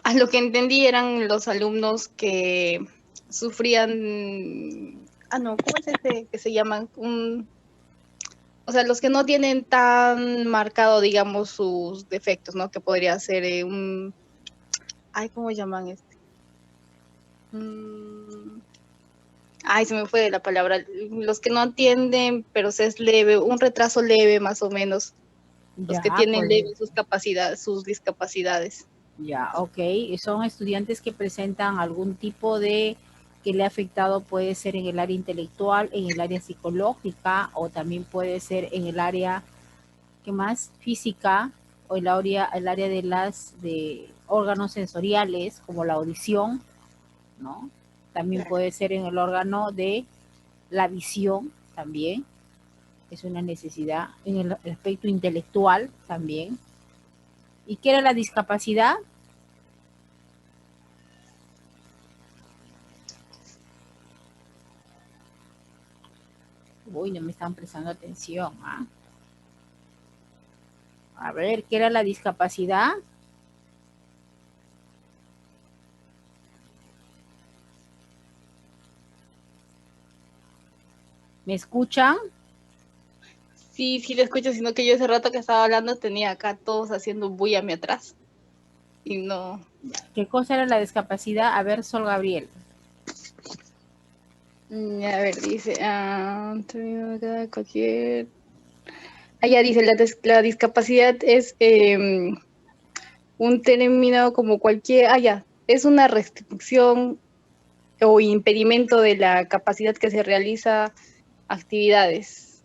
a lo que entendí eran los alumnos que sufrían, no, ¿cómo es este que se llaman? O sea, los que no tienen tan marcado, digamos, sus defectos, ¿no? Que podría ser ¿cómo llaman este? Se me fue de la palabra. Los que no entienden, pero se es leve, un retraso leve más o menos. Los que Ya, tienen pues, leve sus discapacidades. ya, ok. Son estudiantes que presentan algún tipo de que le ha afectado, puede ser en el área intelectual, en el área psicológica, o también puede ser en el área, ¿qué más? Física, o el área de de órganos sensoriales, como la audición, ¿no? También puede ser en el órgano de la visión, también. Es una necesidad. En el aspecto intelectual, también. ¿Y qué era la discapacidad? Uy, no me están prestando atención. ¿Ah? A ver, ¿qué era la discapacidad? ¿Me escuchan? Sí, sí le escucho, sino que yo ese rato que estaba hablando tenía acá todos haciendo bulla a mi atrás. Y no. ¿Qué cosa era la discapacidad? A ver, Sol Gabriel. A ver, dice, cualquier... Ya dice, la discapacidad es un término como cualquier, es una restricción o impedimento de la capacidad que se realiza actividades.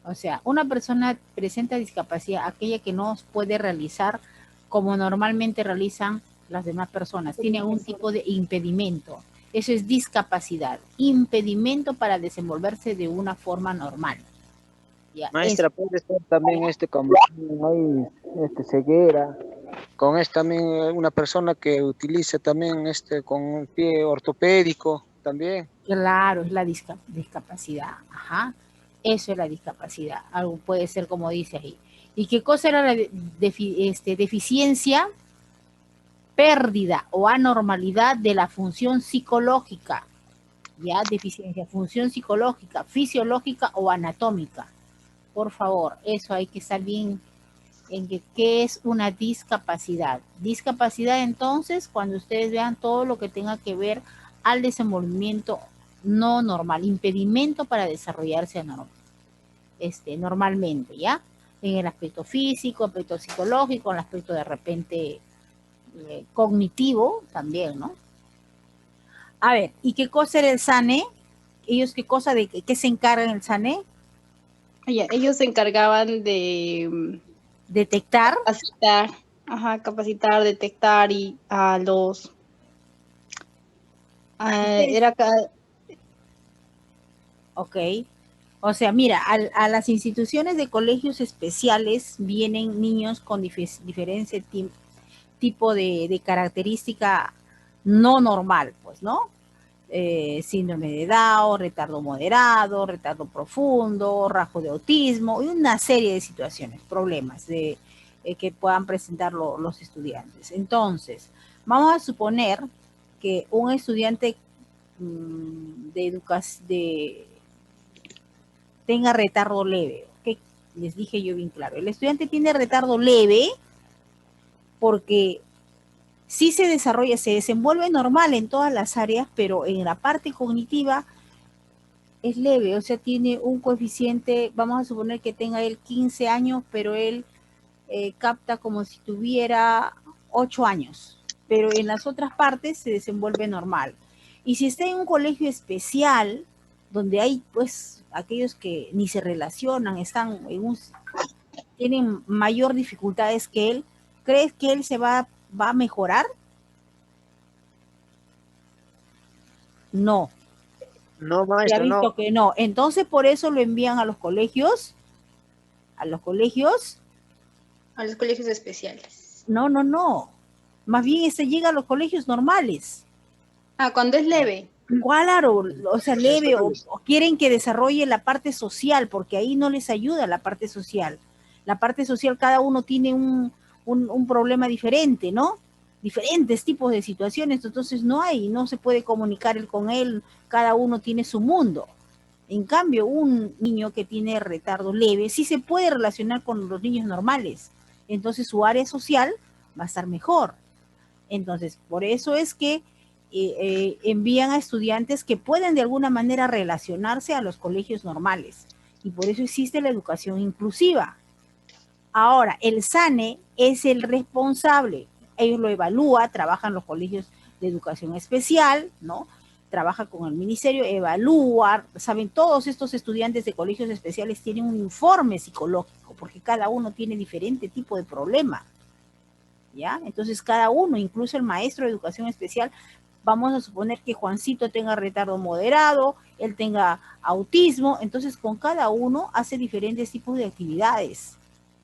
O sea, una persona presenta discapacidad, aquella que no puede realizar como normalmente realizan las demás personas. Tiene algún tipo de impedimento. Eso es discapacidad. Impedimento para desenvolverse de una forma normal. Ya, eso. Maestra, puede ser también como hay ceguera, con también una persona que utilice también con el pie ortopédico también. Claro, es la discapacidad. Ajá. Eso es la discapacidad. Algo puede ser como dice ahí. ¿Y qué cosa era la deficiencia? Pérdida o anormalidad de la función psicológica. Ya, deficiencia, función psicológica, fisiológica o anatómica. Por favor, eso hay que estar bien en qué es una discapacidad. Discapacidad, entonces, cuando ustedes vean todo lo que tenga que ver al desenvolvimiento no normal, impedimento para desarrollarse normalmente, ¿ya? En el aspecto físico, aspecto psicológico, en el aspecto de repente cognitivo también, ¿no? A ver, ¿y qué cosa era el SANE? ¿Ellos qué cosa de qué se encargan el SANE? Ellos se encargaban de Detectar. capacitar, detectar y a los... era Ok. O sea, mira, a las instituciones de colegios especiales vienen niños con diferente tipo de característica no normal, pues, ¿no? Síndrome de Down, retardo moderado, retardo profundo, rasgo de autismo y una serie de situaciones, problemas que puedan presentar los estudiantes. Entonces, vamos a suponer que un estudiante de educación tenga retardo leve. ¿Okay? Les dije yo bien claro. El estudiante tiene retardo leve porque sí se desarrolla, se desenvuelve normal en todas las áreas, pero en la parte cognitiva es leve, o sea, tiene un coeficiente, vamos a suponer que tenga él 15 años, pero él capta como si tuviera 8 años, pero en las otras partes se desenvuelve normal. Y si está en un colegio especial, donde hay pues aquellos que ni se relacionan, tienen mayor dificultades que él, ¿crees que él va a mejorar? No, No, se ha maestra, visto no. que no. Entonces por eso lo envían a los colegios. a los colegios especiales. No, no, no. Más bien se llega a los colegios normales. Cuando es leve. Claro, o sea, leve, o quieren que desarrolle la parte social, porque ahí no les ayuda la parte social. La parte social, cada uno tiene un problema diferente, ¿no? diferentes tipos de situaciones, entonces no se puede comunicar él con él, cada uno tiene su mundo. En cambio, un niño que tiene retardo leve sí se puede relacionar con los niños normales, entonces su área social va a estar mejor. Entonces, por eso es que envían a estudiantes que pueden de alguna manera relacionarse a los colegios normales, y por eso existe la educación inclusiva. Ahora, el SANE es el responsable, ellos lo evalúan, trabajan los colegios de educación especial, ¿no? Trabaja con el ministerio, evalúa, saben, todos estos estudiantes de colegios especiales tienen un informe psicológico, porque cada uno tiene diferente tipo de problema, ¿ya? Entonces cada uno, incluso el maestro de educación especial, vamos a suponer que Juancito tenga retardo moderado, él tenga autismo, entonces con cada uno hace diferentes tipos de actividades.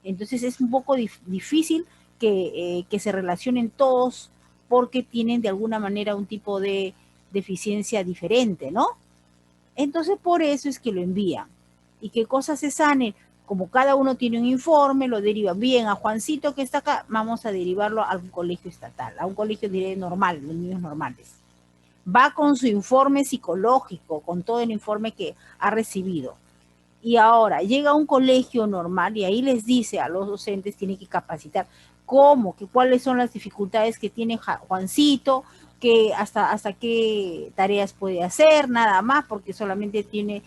Entonces es un poco difícil que se relacionen todos porque tienen de alguna manera un tipo de deficiencia diferente, ¿no? Entonces por eso es que lo envían. ¿Y qué cosas se sanen? Como cada uno tiene un informe, lo derivan bien a Juancito que está acá, vamos a derivarlo a un colegio estatal, a un colegio diré normal, de niños normales. Va con su informe psicológico, con todo el informe que ha recibido. Y ahora llega a un colegio normal y ahí les dice a los docentes, tienen que capacitar cómo, que cuáles son las dificultades que tiene Juancito, que hasta qué tareas puede hacer, nada más, porque solamente tiene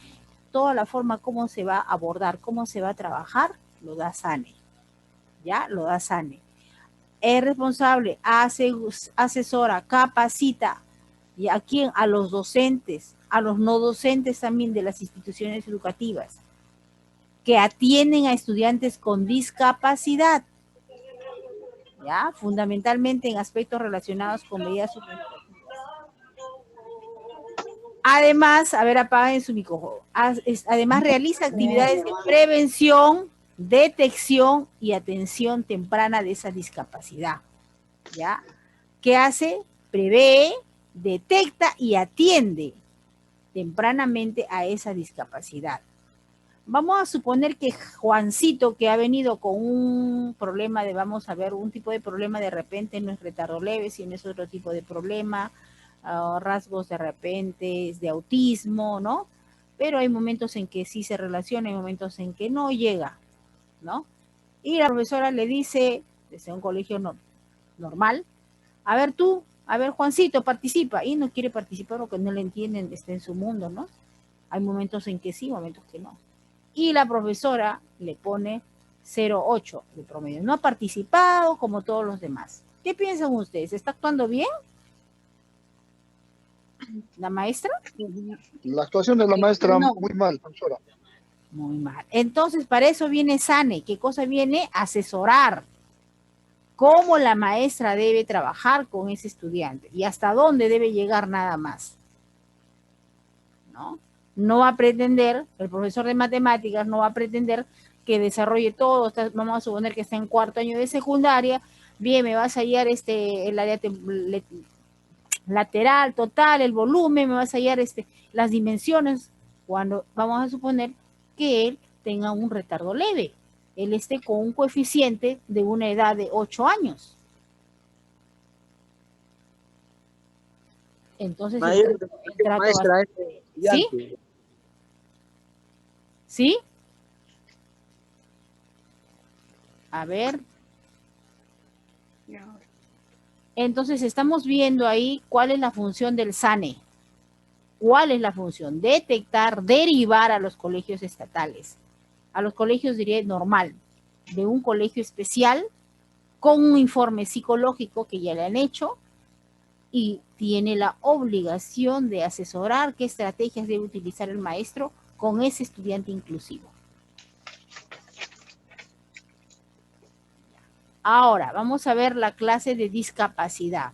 toda la forma cómo se va a abordar, cómo se va a trabajar, lo da SANE, ¿ya? Lo da SANE. Es responsable, asesora, capacita, ¿y a quién? A los docentes, a los no docentes también de las instituciones educativas, que atienden a estudiantes con discapacidad, ¿ya? Fundamentalmente en aspectos relacionados con medidas subjetivas. Además, a ver, apaguen su micrófono. Además, realiza actividades de prevención, detección y atención temprana de esa discapacidad, ¿ya? ¿Qué hace? Prevé, detecta y atiende tempranamente a esa discapacidad. Vamos a suponer que Juancito, que ha venido con un problema de, vamos a ver, un tipo de problema de repente no es retardo leve, sino es otro tipo de problema, rasgos de repente de autismo, ¿no? Pero hay momentos en que sí se relaciona, hay momentos en que no llega, ¿no? Y la profesora le dice, desde un colegio normal, a ver tú, a ver Juancito, participa, y no quiere participar porque no le entienden, está en su mundo, ¿no? Hay momentos en que sí, momentos que no. Y la profesora le pone 0,8 de promedio. No ha participado como todos los demás. ¿Qué piensan ustedes? ¿Está actuando bien la maestra? La actuación de la maestra No. muy mal, profesora. Muy mal. Entonces, para eso viene SANE. ¿Qué cosa viene? Asesorar cómo la maestra debe trabajar con ese estudiante y hasta dónde debe llegar nada más. ¿No? No va a pretender, el profesor de matemáticas no va a pretender que desarrolle todo, vamos a suponer que está en cuarto año de secundaria, bien, me vas a hallar el área lateral, total, el volumen, me vas a hallar las dimensiones, cuando vamos a suponer que él tenga un retardo leve, él esté con un coeficiente de una edad de 8 años. Entonces, Maestra, ¿sí? ¿Sí? A ver. Entonces estamos viendo ahí cuál es la función del SANE. ¿Cuál es la función? Detectar, derivar a los colegios estatales. A los colegios, diría, normal. De un colegio especial con un informe psicológico que ya le han hecho y tiene la obligación de asesorar qué estrategias debe utilizar el maestro con ese estudiante inclusivo. Ahora, vamos a ver la clase de discapacidad.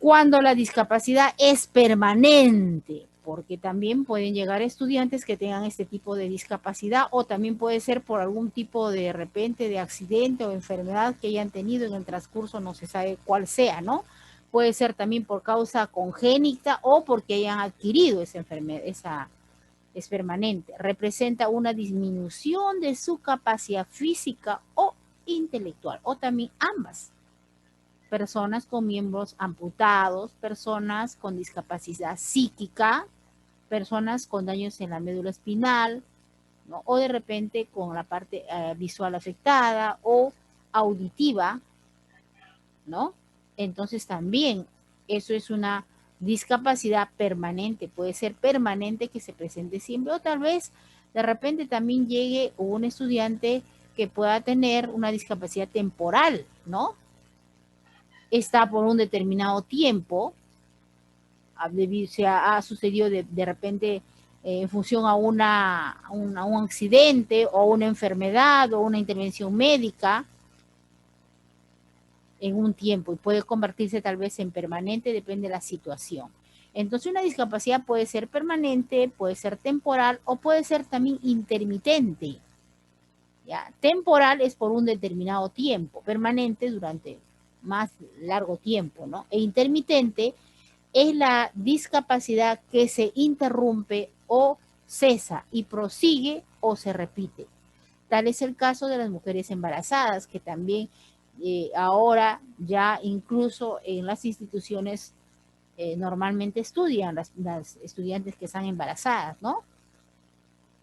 Cuando la discapacidad es permanente, porque también pueden llegar estudiantes que tengan este tipo de discapacidad o también puede ser por algún tipo de repente de accidente o enfermedad que hayan tenido en el transcurso, no se sabe cuál sea, ¿no? Puede ser también por causa congénita o porque hayan adquirido esa enfermedad, es permanente. Representa una disminución de su capacidad física o intelectual, o también ambas. personas con miembros amputados, personas con discapacidad psíquica, personas con daños en la médula espinal, ¿no? O de repente con la parte visual afectada o auditiva, ¿no? Entonces también eso es una discapacidad permanente, puede ser permanente que se presente siempre, o tal vez de repente también llegue un estudiante que pueda tener una discapacidad temporal, ¿no? Está por un determinado tiempo, se ha sucedido de repente en función a un accidente o una enfermedad o una intervención médica en un tiempo y puede convertirse tal vez en permanente, depende de la situación. Entonces una discapacidad puede ser permanente, puede ser temporal o puede ser también intermitente. ¿Ya? Temporal es por un determinado tiempo, permanente durante más largo tiempo, ¿no? E intermitente es la discapacidad que se interrumpe o cesa y prosigue o se repite. Tal es el caso de las mujeres embarazadas, que también ahora ya incluso en las instituciones normalmente estudian las estudiantes que están embarazadas, ¿no?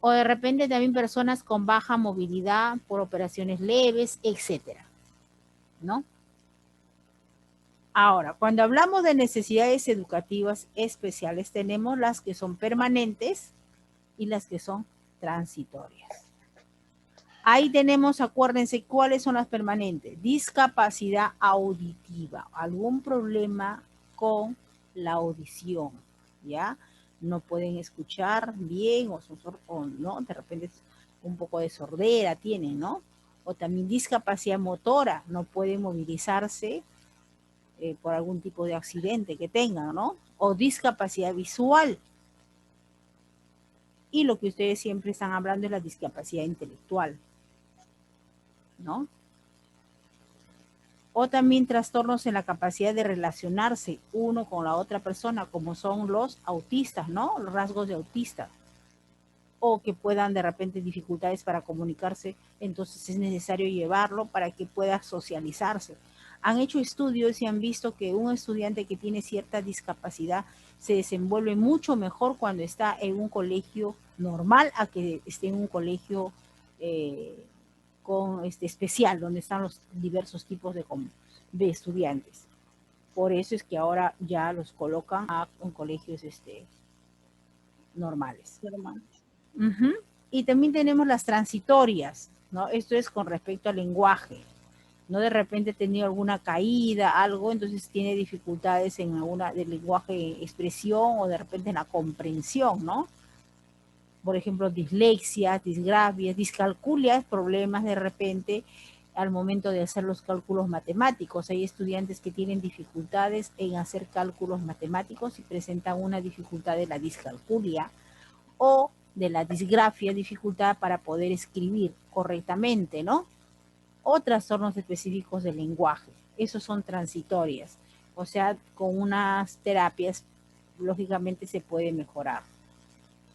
O de repente también personas con baja movilidad por operaciones leves, etcétera, ¿no? Ahora, cuando hablamos de necesidades educativas especiales, tenemos las que son permanentes y las que son transitorias. Ahí tenemos, acuérdense, ¿cuáles son las permanentes? Discapacidad auditiva, algún problema con la audición, ¿ya? No pueden escuchar bien o no, de repente un poco de sordera tienen, ¿no? O también discapacidad motora, no pueden movilizarse por algún tipo de accidente que tengan, ¿no? O discapacidad visual. Y lo que ustedes siempre están hablando es la discapacidad intelectual, ¿no? O también trastornos en la capacidad de relacionarse uno con la otra persona, como son los autistas, ¿no? Los rasgos de autista. O que puedan de repente dificultades para comunicarse, entonces es necesario llevarlo para que pueda socializarse. Han hecho estudios y han visto que un estudiante que tiene cierta discapacidad se desenvuelve mucho mejor cuando está en un colegio normal a que esté en un colegio especial, donde están los diversos tipos de estudiantes. Por eso es que ahora ya los colocan en colegios normales. Uh-huh. Y también tenemos las transitorias, ¿no? Esto es con respecto al lenguaje. No de repente ha tenido alguna caída, algo, entonces tiene dificultades en alguna del lenguaje, expresión o de repente en la comprensión, ¿no? Por ejemplo, dislexia, disgrafia, discalculia, problemas de repente al momento de hacer los cálculos matemáticos. Hay estudiantes que tienen dificultades en hacer cálculos matemáticos y presentan una dificultad de la discalculia o de la disgrafia, dificultad para poder escribir correctamente, ¿no? O trastornos específicos del lenguaje. Esos son transitorias. O sea, con unas terapias, lógicamente se puede mejorar,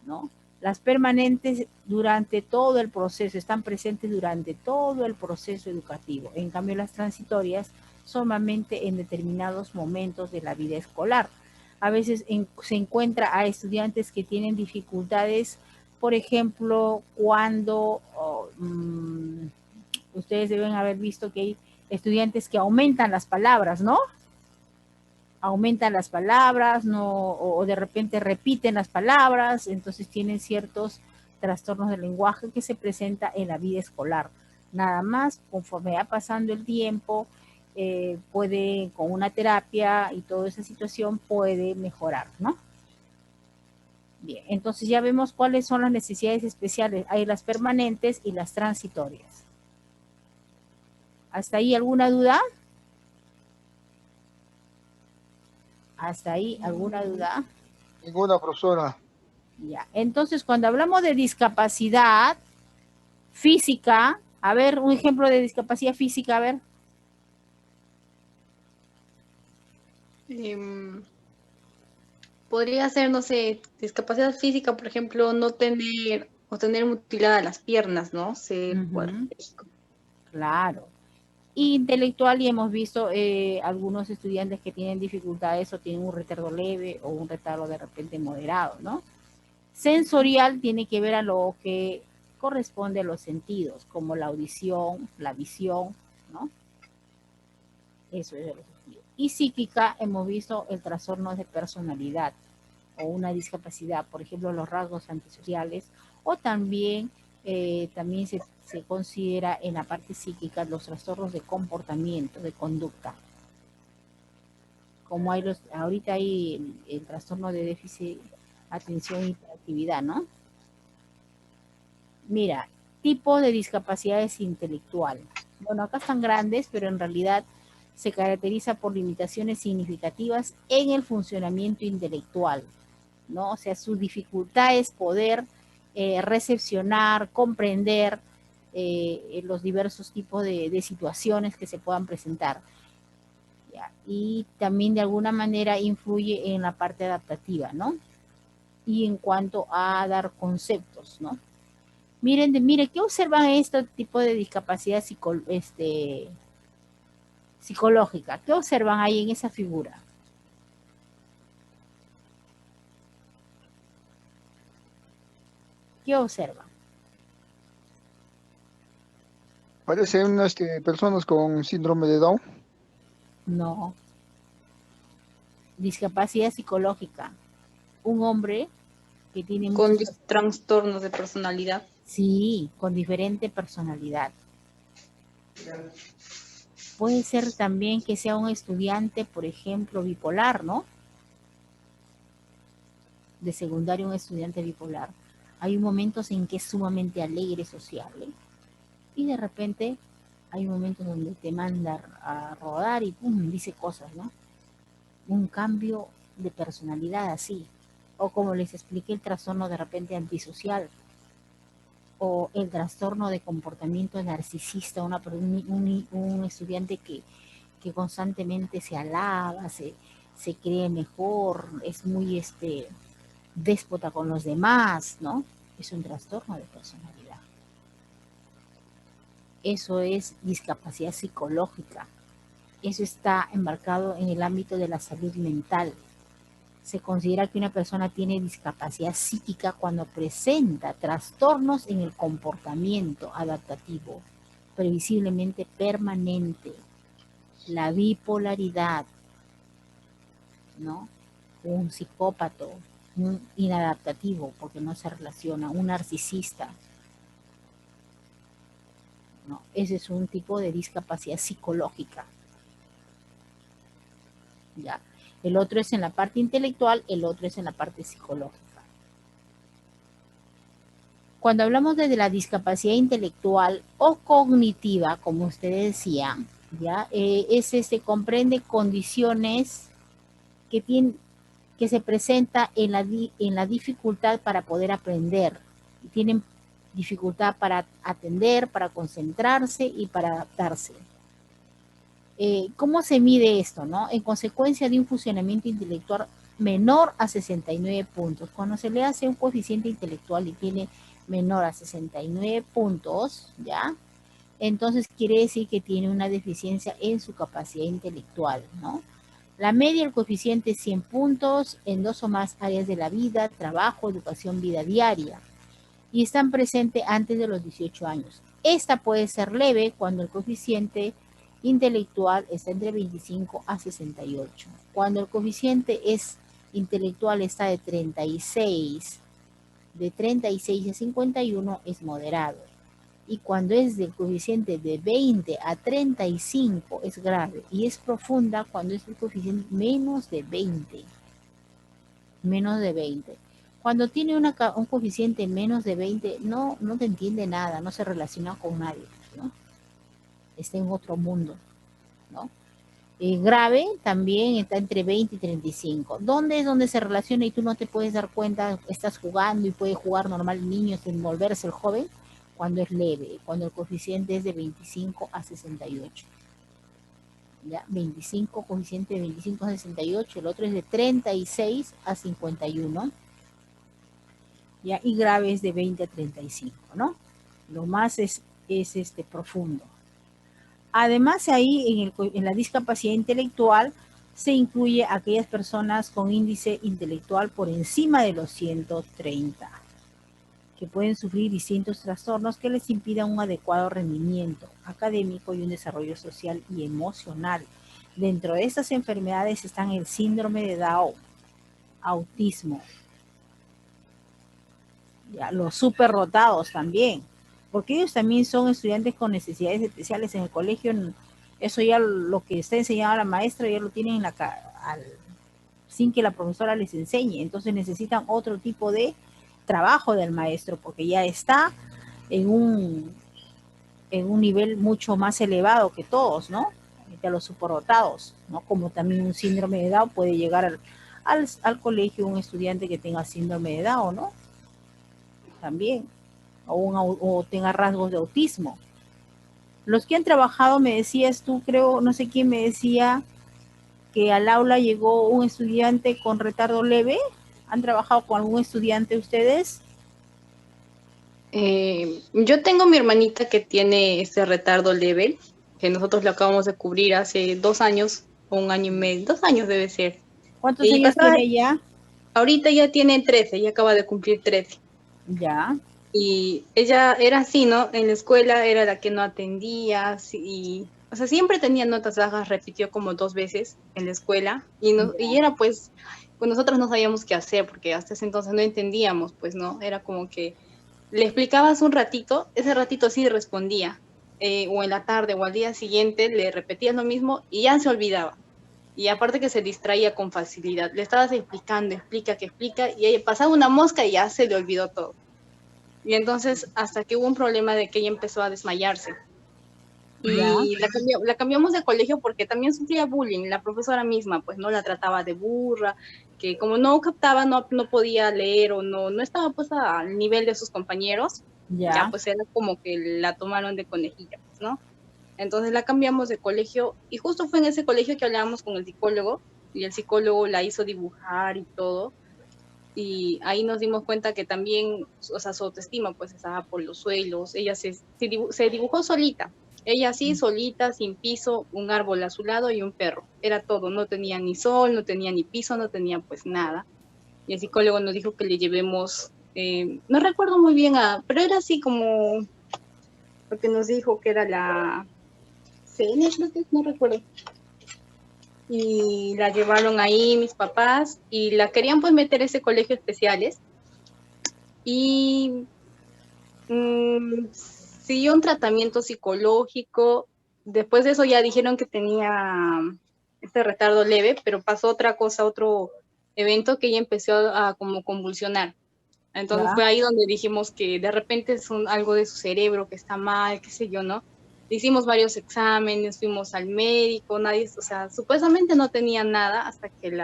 ¿no? Las permanentes durante todo el proceso, están presentes durante todo el proceso educativo. En cambio, las transitorias solamente en determinados momentos de la vida escolar. A veces se encuentra a estudiantes que tienen dificultades, por ejemplo, cuando ustedes deben haber visto que hay estudiantes que aumentan las palabras, ¿no? Aumentan las palabras, no, o de repente repiten las palabras, entonces tienen ciertos trastornos del lenguaje que se presenta en la vida escolar. Nada más, conforme va pasando el tiempo, puede, con una terapia y toda esa situación, puede mejorar, ¿no? Bien, entonces ya vemos cuáles son las necesidades especiales. Hay las permanentes y las transitorias. ¿Hasta ahí alguna duda? ¿Hasta ahí alguna duda? Ninguna, profesora. Ya, entonces cuando hablamos de discapacidad física, a ver, un ejemplo de discapacidad física, a ver. Podría ser, no sé, discapacidad física, por ejemplo, no tener o tener mutiladas las piernas, ¿no? Ser cuadripléjico. Claro. Intelectual, y hemos visto algunos estudiantes que tienen dificultades o tienen un retardo leve o un retardo de repente moderado, ¿no? Sensorial tiene que ver a lo que corresponde a los sentidos, como la audición, la visión, ¿no? Eso es de los sentidos. Y psíquica, hemos visto el trastorno de personalidad o una discapacidad, por ejemplo, los rasgos antisociales, o también, también se considera en la parte psíquica los trastornos de comportamiento, de conducta. Como hay ahorita hay el trastorno de déficit, atención y hiperactividad, ¿no? Mira, tipo de discapacidades intelectual. Bueno, acá están grandes, pero en realidad se caracteriza por limitaciones significativas en el funcionamiento intelectual, ¿no? O sea, su dificultad es poder recepcionar, comprender los diversos tipos de situaciones que se puedan presentar. ¿Ya? Y también de alguna manera influye en la parte adaptativa, ¿no? Y en cuanto a dar conceptos, ¿no? Miren, ¿qué observan este tipo de discapacidad psicológica? ¿Qué observan ahí en esa figura? ¿Qué observan? Parecen personas con síndrome de Down. No. Discapacidad psicológica. Un hombre que tiene Con muchos... trastornos de personalidad. Sí, con diferente personalidad. Puede ser también que sea un estudiante, por ejemplo, bipolar, ¿no? De secundario, un estudiante bipolar. Hay momentos en que es sumamente alegre, sociable, y de repente hay momentos donde te manda a rodar y pum, dice cosas, ¿no? Un cambio de personalidad así. O como les expliqué, el trastorno de repente antisocial, o el trastorno de comportamiento narcisista, un estudiante que constantemente se alaba, se cree mejor, es muy déspota con los demás, ¿no? Es un trastorno de personalidad. Eso es discapacidad psicológica. Eso está embarcado en el ámbito de la salud mental. Se considera que una persona tiene discapacidad psíquica cuando presenta trastornos en el comportamiento adaptativo, previsiblemente permanente, la bipolaridad, ¿no? Un psicópata, un inadaptativo, porque no se relaciona, un narcisista, ¿no? Ese es un tipo de discapacidad psicológica. ¿Ya? El otro es en la parte intelectual, el otro es en la parte psicológica. Cuando hablamos de la discapacidad intelectual o cognitiva, como usted decía, ¿ya? Comprende condiciones que se presenta en la dificultad para poder aprender. Tienen dificultad para atender, para concentrarse y para adaptarse. ¿Cómo se mide esto, no? En consecuencia de un funcionamiento intelectual menor a 69 puntos. Cuando se le hace un coeficiente intelectual y tiene menor a 69 puntos, ¿ya? Entonces quiere decir que tiene una deficiencia en su capacidad intelectual, ¿no? La media del coeficiente es 100 puntos en 2 o más áreas de la vida, trabajo, educación, vida diaria, y están presentes antes de los 18 años. Esta puede ser leve cuando el coeficiente intelectual está entre 25 a 68. Cuando el coeficiente intelectual está de 36 a 51 es moderado. Y cuando es del coeficiente de 20 a 35 es grave. Y es profunda cuando es el coeficiente menos de 20. Menos de 20. Cuando tiene un coeficiente menos de 20, no te entiende nada, no se relaciona con nadie, ¿no? Está en otro mundo, ¿no? Grave también está entre 20 y 35. ¿Dónde es donde se relaciona y tú no te puedes dar cuenta? Estás jugando y puede jugar normal niño sin volverse el joven. Cuando es leve, cuando el coeficiente es de 25 a 68. ¿Ya? 25, coeficiente de 25 a 68, el otro es de 36 a 51. ¿Ya? Y grave es de 20 a 35, ¿no? Lo más es profundo. Además, ahí en la discapacidad intelectual se incluye a aquellas personas con índice intelectual por encima de los 130, que pueden sufrir distintos trastornos que les impidan un adecuado rendimiento académico y un desarrollo social y emocional. Dentro de estas enfermedades están el síndrome de Down, autismo, ya, los superdotados también, porque ellos también son estudiantes con necesidades especiales en el colegio. Eso ya lo que está enseñado a la maestra ya lo tienen en sin que la profesora les enseñe, entonces necesitan otro tipo de trabajo del maestro porque ya está en un nivel mucho más elevado que todos, ¿no? Que los superdotados, ¿no? Como también un síndrome de Down puede llegar al colegio un estudiante que tenga síndrome de Down, ¿no? También, o tenga rasgos de autismo. Los que han trabajado, me decías tú, creo, no sé quién me decía, que al aula llegó un estudiante con retardo leve. ¿Han trabajado con algún estudiante ustedes? Yo tengo mi hermanita que tiene este retardo leve, que nosotros lo acabamos de cubrir hace 2 años, o un año y medio, 2 años debe ser. ¿Cuántos Y años pasaba, tiene ella? ahorita ya tiene 13, ya acaba de cumplir 13. Ya. Y ella era así, ¿no? En la escuela era la que no atendía, y, o sea, siempre tenía notas bajas, repitió como 2 veces en la escuela, y era pues nosotros no sabíamos qué hacer, porque hasta ese entonces no entendíamos, pues, ¿no? Era como que le explicabas un ratito, ese ratito sí respondía, o en la tarde o al día siguiente le repetías lo mismo y ya se olvidaba. Y aparte que se distraía con facilidad, le estabas explicando, explica, y ahí pasaba una mosca y ya se le olvidó todo. Y entonces, hasta que hubo un problema de que ella empezó a desmayarse. Ya. Y la cambiamos de colegio porque también sufría bullying. La profesora misma, pues, no la trataba de burra, que como no captaba, no podía leer o no estaba pues al nivel de sus compañeros, ya Ya. pues era como que la tomaron de conejilla, pues, ¿no? Entonces la cambiamos de colegio y justo fue en ese colegio que hablábamos con el psicólogo y el psicólogo la hizo dibujar y todo, y ahí nos dimos cuenta que también, o sea, su autoestima pues estaba por los suelos. Ella se dibujó solita, ella sí, solita, sin piso, un árbol a su lado y un perro, era todo, no tenía ni sol, no tenía ni piso, no tenía pues nada. Y el psicólogo nos dijo que le llevemos, no recuerdo muy bien, pero era así como lo que nos dijo que era la CN, creo que no recuerdo. Y la llevaron ahí mis papás y la querían pues meter a ese colegio especiales. Y siguió un tratamiento psicológico. Después de eso ya dijeron que tenía este retardo leve, pero pasó otra cosa, otro evento que ella empezó a como convulsionar. Entonces Ya. fue ahí donde dijimos que de repente es algo de su cerebro que está mal, qué sé yo, ¿no? Hicimos varios exámenes, fuimos al médico, nadie, o sea, supuestamente no tenía nada hasta que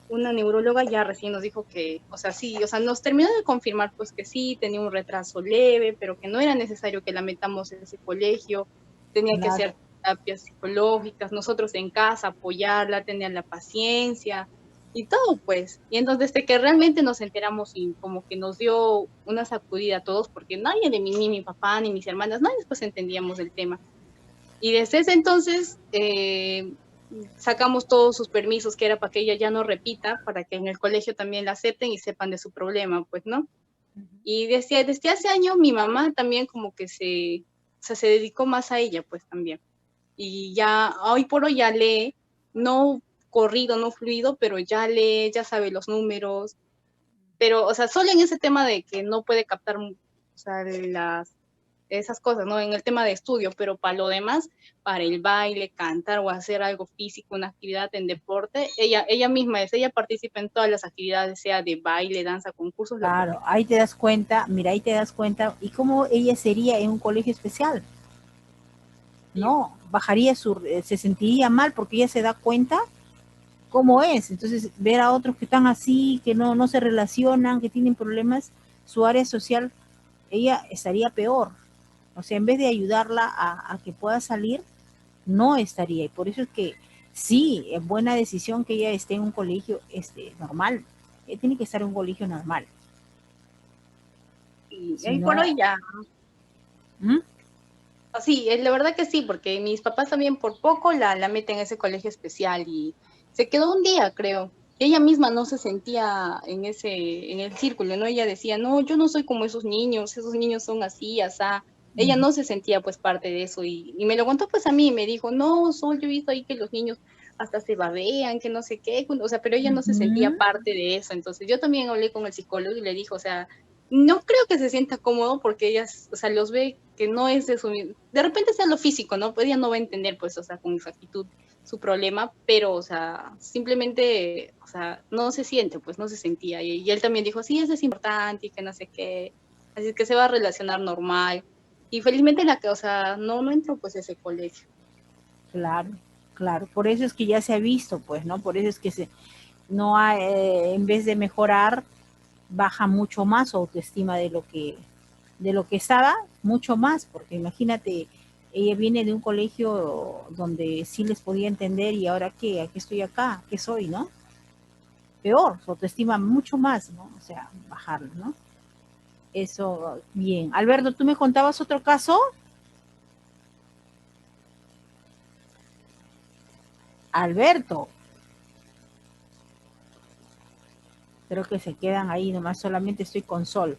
una neuróloga ya recién nos dijo que, o sea, sí, o sea, nos terminó de confirmar pues que sí, tenía un retraso leve, pero que no era necesario que la metamos en ese colegio, tenía que Claro. hacer terapias psicológicas, nosotros en casa apoyarla, tener la paciencia y todo pues. Y entonces de que realmente nos enteramos y como que nos dio una sacudida a todos, porque nadie de mí, ni mi papá, ni mis hermanas, nadie pues entendíamos el tema. Y desde ese entonces sacamos todos sus permisos, que era para que ella ya no repita, para que en el colegio también la acepten y sepan de su problema, pues, ¿no? Y desde hace años mi mamá también como que o sea, se dedicó más a ella, pues también. Y ya, hoy por hoy ya lee, no corrido, no fluido, pero ya lee, ya sabe los números, pero, o sea, solo en ese tema de que no puede captar, o sea, esas cosas, ¿no? En el tema de estudio, pero para lo demás, para el baile, cantar o hacer algo físico, una actividad en deporte, ella misma ella participa en todas las actividades, sea de baile, danza, concursos, lo que Claro, sea. ahí te das cuenta, mira, ahí te das cuenta, ¿y cómo ella sería en un colegio especial? Sí, No, se sentiría mal porque ella se da cuenta cómo es. Entonces, ver a otros que están así, que no se relacionan, que tienen problemas, su área social, ella estaría peor. O sea, en vez de ayudarla a que pueda salir, no estaría. Y por eso es que sí, es buena decisión que ella esté en un colegio normal. Ella tiene que estar en un colegio normal. y Si ahí por no, hoy ya, ¿Mm? Sí, la verdad que sí, porque mis papás también por poco la meten en ese colegio especial y se quedó un día, creo. Y ella misma no se sentía en el círculo, ¿no? Ella decía, no, yo no soy como esos niños son así, asá. Ella no se sentía pues parte de eso y me lo contó pues a mí, me dijo, no, Sol, yo he visto ahí que los niños hasta se babean, que no sé qué, o sea, pero ella no se sentía Ujú. parte de eso. Entonces yo también hablé con el psicólogo y le dijo, o sea, no creo que se sienta cómodo porque ella, o sea, los ve que no es de su, de repente sea lo físico, ¿no? Pues ella no va a entender, pues, o sea, con exactitud su problema, pero, o sea, simplemente, o sea, no se siente, pues, no se sentía. Y él también dijo, sí, eso es importante y que no sé qué, así que se va a relacionar normal. Y felizmente la que, o sea, no entró, pues, a ese colegio. Claro, claro. Por eso es que ya se ha visto, pues, ¿no? Por eso es que no hay, en vez de mejorar, baja mucho más su autoestima de lo que estaba, mucho más, porque imagínate, ella viene de un colegio donde sí les podía entender y ahora qué, aquí estoy acá, ¿qué soy, no? Peor, su autoestima mucho más, ¿no? O sea, bajarlo, ¿no? Eso, bien. Alberto, ¿tú me contabas otro caso? Alberto, creo que se quedan ahí, nomás solamente estoy con Sol.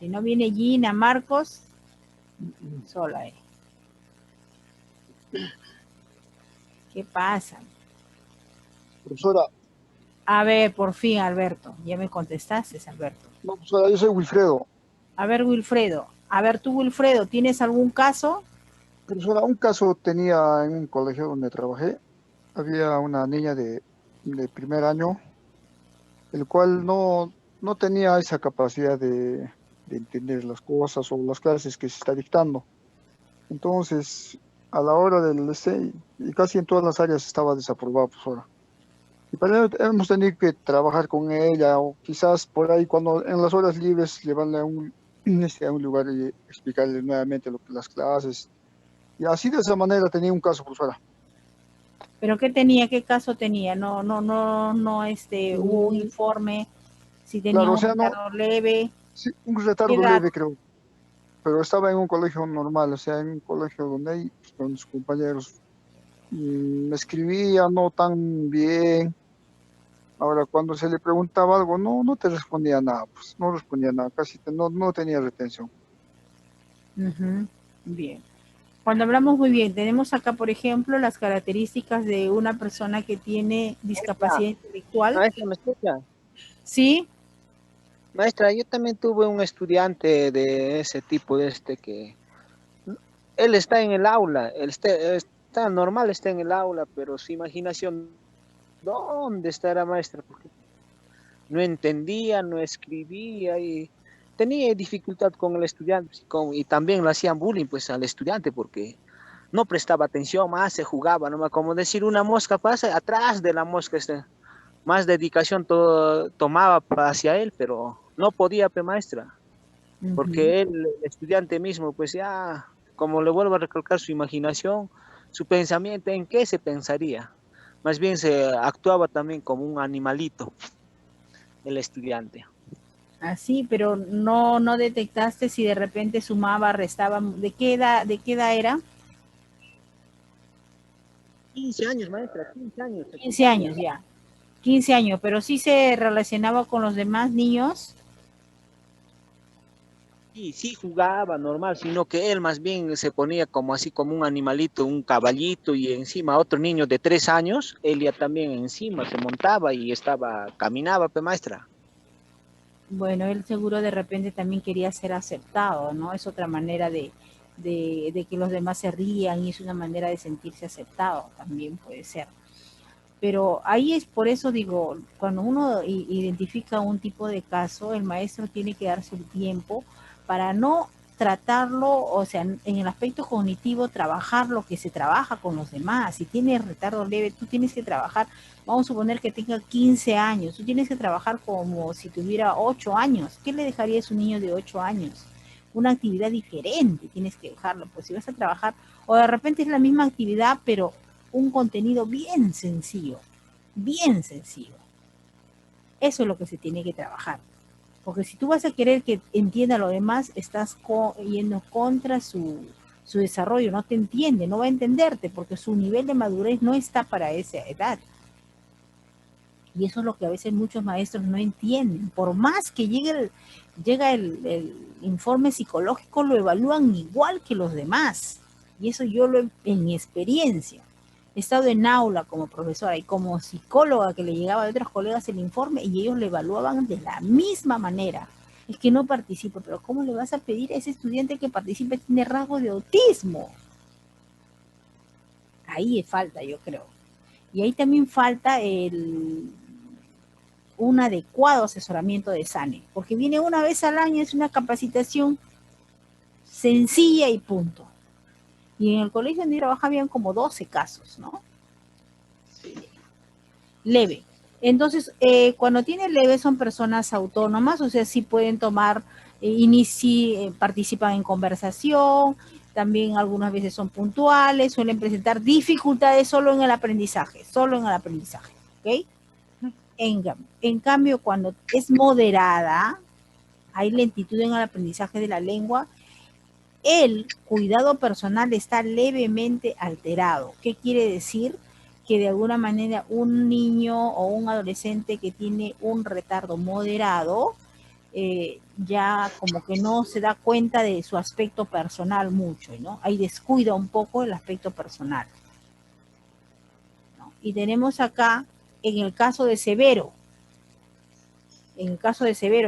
Si no viene Gina, Marcos, sola. ¿Qué pasa? Profesora, A ver, por fin, Alberto. Ya me contestaste, Alberto. no, profesora, yo soy Wilfredo. A ver, Wilfredo. A ver, tú, Wilfredo, ¿tienes algún caso? Profesora, un caso tenía en un colegio donde trabajé. Había una niña de primer año, el cual no tenía esa capacidad de entender las cosas o las clases que se está dictando. Entonces, a la hora del essay, y casi en todas las áreas estaba desaprobada, profesora. Y para ello hemos tenido que trabajar con ella, o quizás por ahí cuando en las horas libres llevarle a un lugar y explicarle nuevamente lo que las clases. Y así de esa manera tenía un caso, profesora. ¿Pero qué tenía? ¿Qué caso tenía? No, hubo un Mm, informe, si tenía claro, o un sea, no, retardo leve. sí, un ¿Qué retardo edad? leve creo, pero estaba en un colegio normal, o sea, en un colegio donde ahí, pues, con sus compañeros me escribía no tan bien. Ahora, cuando se le preguntaba algo, no te respondía nada, pues no respondía nada, no tenía retención. Ujú. Bien. Cuando hablamos muy bien, tenemos acá, por ejemplo, las características de una persona que tiene Maestra, discapacidad intelectual. maestra, ¿me escucha? ¿Sí? Maestra, yo también tuve un estudiante de ese tipo, de este que él está en el aula, está normal, está en el aula, pero su imaginación, ¿dónde estará, maestra? Porque no entendía, no escribía y tenía dificultad con el estudiante y también le hacían bullying pues al estudiante porque no prestaba atención, más se jugaba, ¿no? Como decir una mosca pasa, atrás de la mosca más dedicación tomaba hacia él, pero no podía, pe maestra, Ujú. porque él, el estudiante mismo, pues ya, como le vuelvo a recalcar su imaginación, su pensamiento, ¿en qué se pensaría? Más bien se actuaba también como un animalito, el estudiante. Así, pero no detectaste si de repente sumaba, restaba. De qué edad era? 15 años, maestra, 15 años se 15 cumplía. años ya. 15 años, pero sí se relacionaba con los demás niños. Sí, sí jugaba normal, sino que él más bien se ponía como así como un animalito, un caballito y encima otro niño de 3 años, él ya también encima se montaba y caminaba, pe maestra. Bueno, él seguro de repente también quería ser aceptado, ¿no? Es otra manera de que los demás se rían y es una manera de sentirse aceptado, también puede ser. Pero ahí es por eso digo, cuando uno identifica un tipo de caso, el maestro tiene que darse el tiempo para no tratarlo, o sea, en el aspecto cognitivo, trabajar lo que se trabaja con los demás. Si tiene retardo leve, tú tienes que trabajar, vamos a suponer que tenga 15 años, tú tienes que trabajar como si tuviera 8 años. ¿Qué le dejarías a un niño de 8 años? Una actividad diferente, tienes que dejarlo. Pues si vas a trabajar, o de repente es la misma actividad, pero un contenido bien sencillo, bien sencillo. Eso es lo que se tiene que trabajar. Porque si tú vas a querer que entienda lo demás, estás yendo contra su desarrollo, no te entiende, no va a entenderte, porque su nivel de madurez no está para esa edad. Y eso es lo que a veces muchos maestros no entienden. Por más que llega el informe psicológico, lo evalúan igual que los demás. Y eso yo en mi experiencia. He estado en aula como profesora y como psicóloga que le llegaba de otros colegas el informe y ellos lo evaluaban de la misma manera. Es que no participa, pero ¿cómo le vas a pedir a ese estudiante que participe? Tiene rasgo de autismo. Ahí falta, yo creo. Y ahí también falta un adecuado asesoramiento de SANE, porque viene una vez al año, es una capacitación sencilla y punto. Y en el colegio donde yo trabajaba habían como 12 casos, ¿no? Sí. Leve. Entonces, cuando tiene leve son personas autónomas, o sea, sí pueden tomar, participan en conversación, también algunas veces son puntuales, suelen presentar dificultades solo en el aprendizaje, ¿ok? En cambio, cuando es moderada, hay lentitud en el aprendizaje de la lengua, el cuidado personal está levemente alterado. ¿Qué quiere decir? Que de alguna manera un niño o un adolescente que tiene un retardo moderado, ya como que no se da cuenta de su aspecto personal mucho, ¿no? Ahí descuida un poco el aspecto personal, ¿no? Y tenemos acá, en el caso de Severo,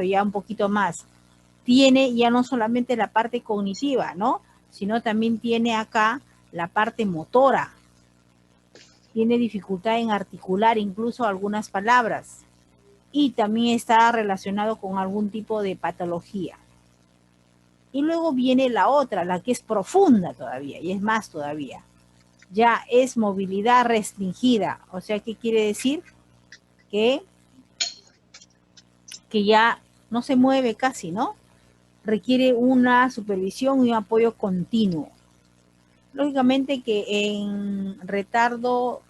ya un poquito más, tiene ya no solamente la parte cognitiva, ¿no? Sino también tiene acá la parte motora. Tiene dificultad en articular incluso algunas palabras. Y también está relacionado con algún tipo de patología. Y luego viene la otra, la que es profunda todavía, y es más todavía. Ya es movilidad restringida. O sea, ¿qué quiere decir? Que ya no se mueve casi, ¿no? Requiere una supervisión y un apoyo continuo. Lógicamente que en retardo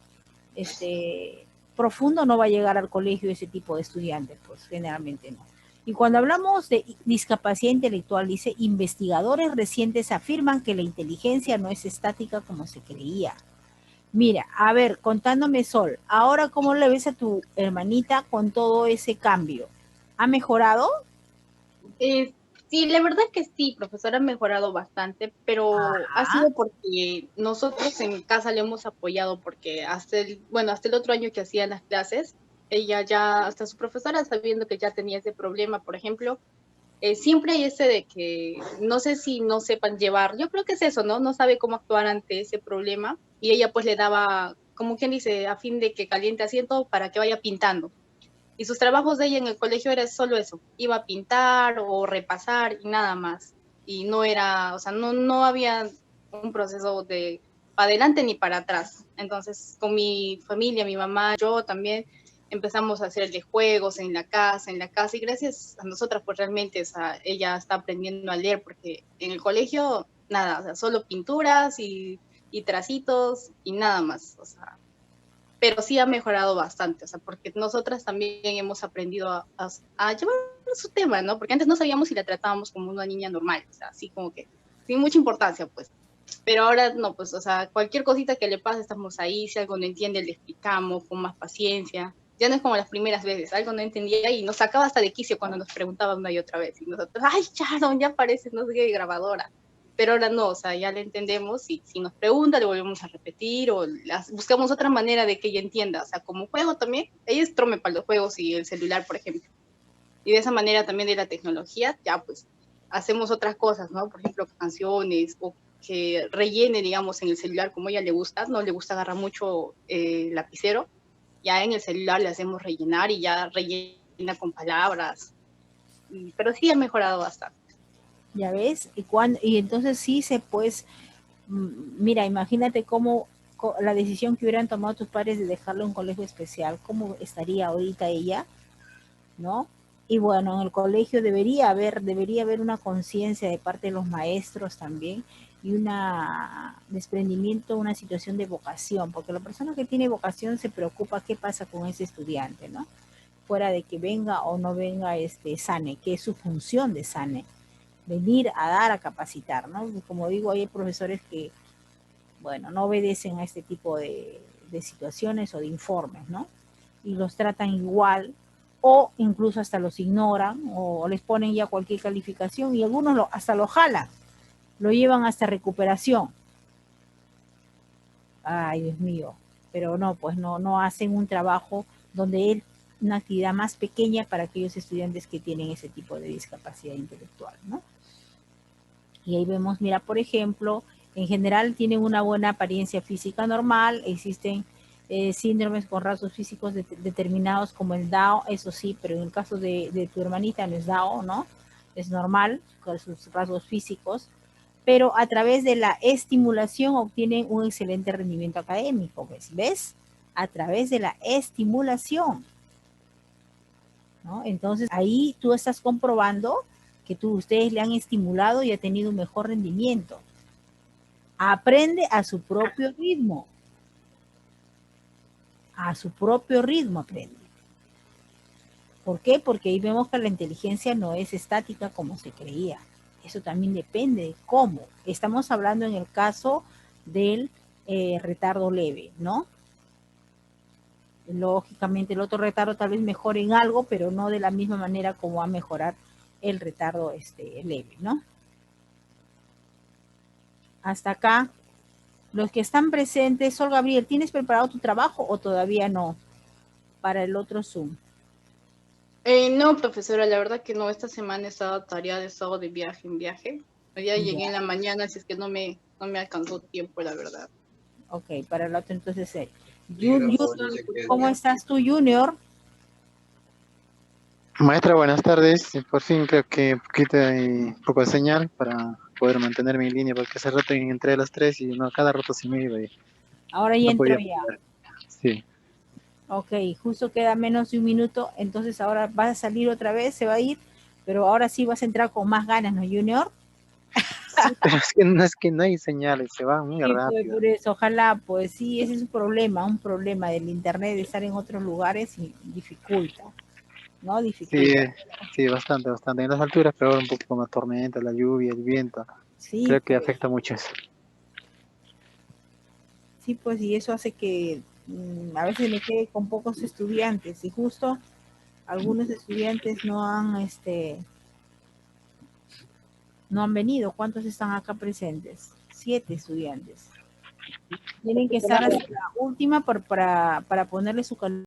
profundo no va a llegar al colegio ese tipo de estudiantes, pues generalmente no. Y cuando hablamos de discapacidad intelectual, dice, investigadores recientes afirman que la inteligencia no es estática como se creía. Mira, a ver, contándome Sol, ahora ¿cómo le ves a tu hermanita con todo ese cambio? ¿Ha mejorado? Sí, la verdad que sí, profesora, ha mejorado bastante, pero ha Ajá. sido porque nosotros en casa le hemos apoyado, porque hasta el otro año que hacían las clases, ella ya, hasta su profesora, sabiendo que ya tenía ese problema, por ejemplo, siempre hay ese de que no sé si no sepan llevar, yo creo que es eso, ¿no? No sabe cómo actuar ante ese problema, y ella pues le daba, como quien dice, a fin de que caliente asiento para que vaya pintando. Y sus trabajos de ella en el colegio era solo eso, iba a pintar o repasar y nada más. Y no era, o sea, no había un proceso de para adelante ni para atrás. Entonces, con mi familia, mi mamá, yo también empezamos a hacer de juegos en la casa, y gracias a nosotras, pues realmente, o sea, ella está aprendiendo a leer, porque en el colegio, nada, o sea, solo pinturas y tracitos y nada más, o sea, pero sí ha mejorado bastante, o sea, porque nosotras también hemos aprendido a llevar su tema, ¿no? Porque antes no sabíamos si la tratábamos como una niña normal, o sea, así como que sin mucha importancia, pues. Pero ahora no, pues, o sea, cualquier cosita que le pase, estamos ahí, si algo no entiende, le explicamos con más paciencia. Ya no es como las primeras veces, algo no entendía y nos sacaba hasta de quicio cuando nos preguntaba una y otra vez. Y nosotros, ay, Sharon, ya pareces, no sé qué, grabadora. Pero ahora no, o sea, ya le entendemos y si nos pregunta le volvemos a repetir o buscamos otra manera de que ella entienda, o sea, como juego también, ella es trome para los juegos y el celular, por ejemplo. Y de esa manera también de la tecnología, ya pues hacemos otras cosas, ¿no? Por ejemplo, canciones o que rellene, digamos, en el celular como a ella le gusta, no le gusta agarrar mucho lapicero, ya en el celular le hacemos rellenar y ya rellena con palabras, pero sí ha mejorado bastante. ¿Ya ves? Y entonces sí pues, mira, imagínate cómo la decisión que hubieran tomado tus padres de dejarlo en un colegio especial, cómo estaría ahorita ella, ¿no? Y bueno, en el colegio debería haber una conciencia de parte de los maestros también y un desprendimiento, una situación de vocación, porque la persona que tiene vocación se preocupa qué pasa con ese estudiante, ¿no? fuera de que venga o no venga SANE, que es su función de SANE, venir a dar, a capacitar, ¿no? Como digo, hay profesores que, bueno, no obedecen a este tipo de situaciones o de informes, ¿no? Y los tratan igual, o incluso hasta los ignoran, o les ponen ya cualquier calificación, y algunos hasta lo jalan, lo llevan hasta recuperación. Ay, Dios mío, pero no, pues no hacen un trabajo donde es una actividad más pequeña para aquellos estudiantes que tienen ese tipo de discapacidad intelectual, ¿no? Y ahí vemos, mira, por ejemplo, en general tienen una buena apariencia física normal, existen síndromes con rasgos físicos determinados como el DAO, eso sí, pero en el caso de tu hermanita no es DAO, ¿no? Es normal con sus rasgos físicos, pero a través de la estimulación obtienen un excelente rendimiento académico, ¿ves? A través de la estimulación, ¿no? Entonces ahí tú estás comprobando que ustedes le han estimulado y ha tenido un mejor rendimiento. Aprende a su propio ritmo. A su propio ritmo aprende. ¿Por qué? Porque ahí vemos que la inteligencia no es estática como se creía. Eso también depende de cómo. Estamos hablando en el caso del retardo leve, ¿no? Lógicamente el otro retardo tal vez mejore en algo, pero no de la misma manera como va a mejorar el retardo leve, ¿no? Hasta acá. Los que están presentes, Sol Gabriel, ¿tienes preparado tu trabajo o todavía no? Para el otro Zoom. No, profesora, la verdad que no. Esta semana he estado tareada, he estado de viaje en viaje. Hoy día llegué en la mañana, así es que no me alcanzó tiempo, la verdad. Ok, para el otro entonces. ¿Cómo estás tú, Junior? Maestra, buenas tardes. Por fin creo que poco de señal para poder mantenerme en línea, porque hace rato entré a las 3 y no, cada rato se me iba y ahora ya no podía entró ya. poder. Sí. Ok, justo queda menos de un minuto, entonces ahora vas a salir otra vez, se va a ir, pero ahora sí vas a entrar con más ganas, ¿no, Junior? Sí, pero es que no hay señales, se va muy Sí, rápido. por eso, ojalá, pues sí, ese es un problema del internet, de estar en otros lugares y dificulta, ¿no? Dificulta. Sí, bastante. En las alturas peor un poco con la tormenta, la lluvia, el viento. Sí, Creo que pues, afecta mucho eso. sí, pues, y eso hace que a veces me quede con pocos estudiantes, y justo algunos estudiantes no han venido. ¿Cuántos están acá presentes? 7 estudiantes. Tienen que estar hasta la última para ponerle su calificación.